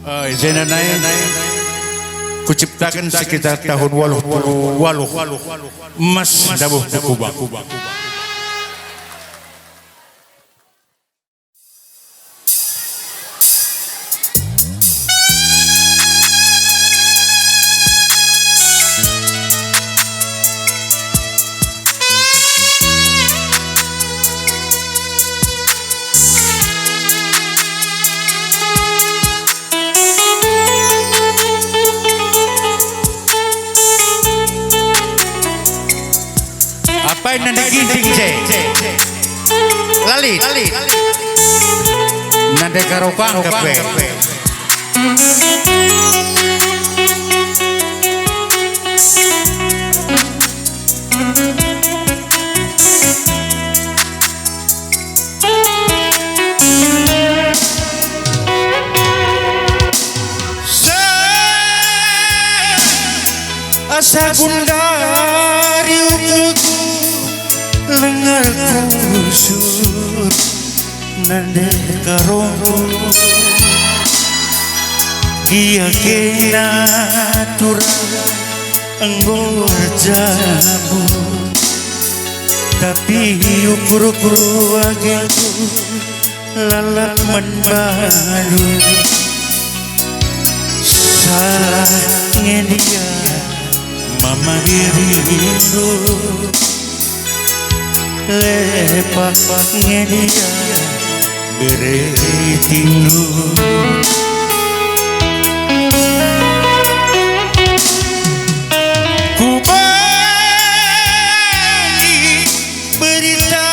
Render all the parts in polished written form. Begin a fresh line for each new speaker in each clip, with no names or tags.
Zainanai kuciptakan sekitar tahun 88 emas dawuh kubang. Apa yang nanti ginting lalit nanti karokang kape asa gundari lengar kusut nande karoro kia kena turang anggor jabu tapi ukur-ukur ageku lalap menbalu salahnya dia mama rindu lepasnya dia beri tindu ku bagi berita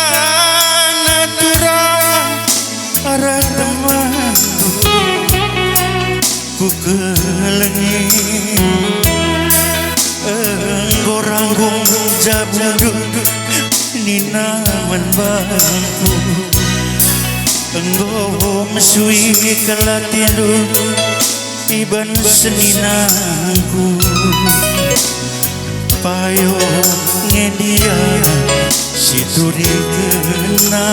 natural arah temanku ku kelengi goranggung jabu nina menbangku engkau mesui kelatilu iban seninangku payungnya dia situ dikena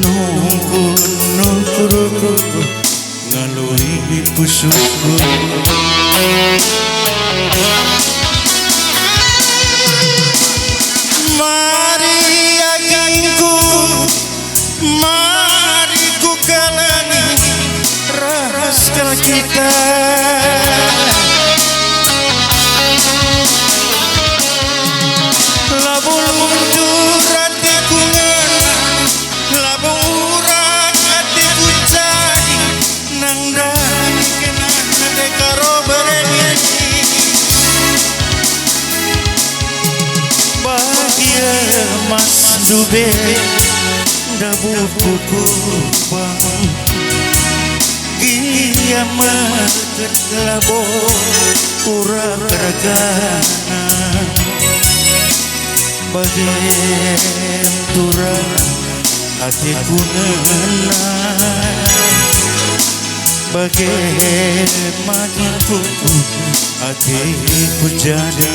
nungkur ngalui pusukku mari agangku mari ku kalani rahasia kita labul mundur hatiku labul urat hatiku jadi nang dari kenang dekaro bereni bahagia mas dube dabu kuku bang dia market labo ura keragana bagai turang hatiku ngenang bagai magiku hatiku jadi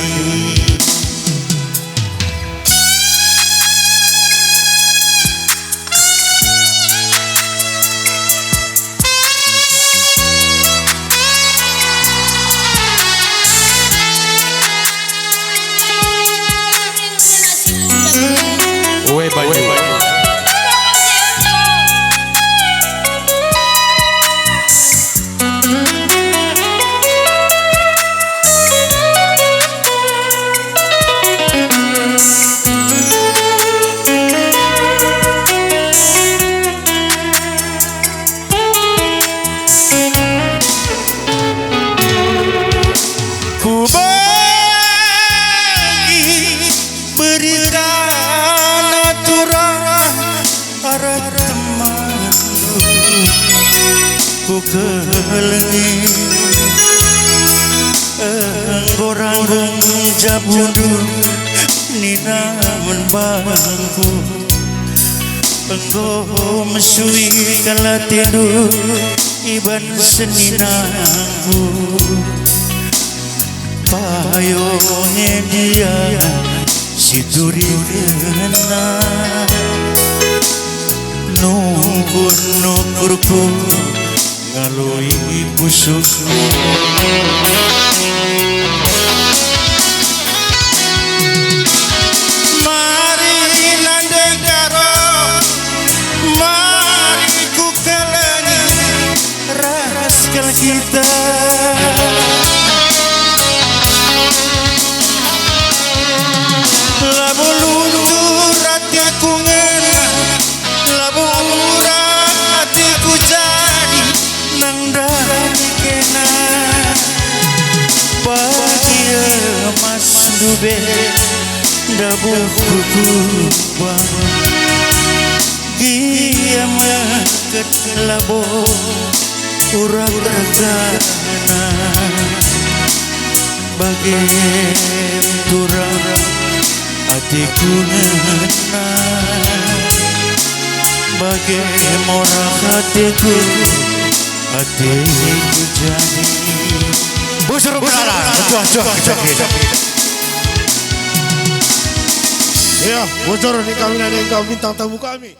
ku kelengi goranggung jabudu nina menbangku engkau mesui kala tidur iban seninangku payungnya dia situ dikena nunggu nukurku ngaroi busukku. Mari nandeng karo, mari ku kalangi rahasia kita. Labu luntur hatiku ngena, labu hatiku jadi nang dari kena. Bahagia mas dube dabu kuku bang, dia meket labu urat regana. Bagi turang hatiku ngena, bagi morak hatiku jadi. Busur berala,
Ya, bocor nih kami ada yang kau bintang tamu kami.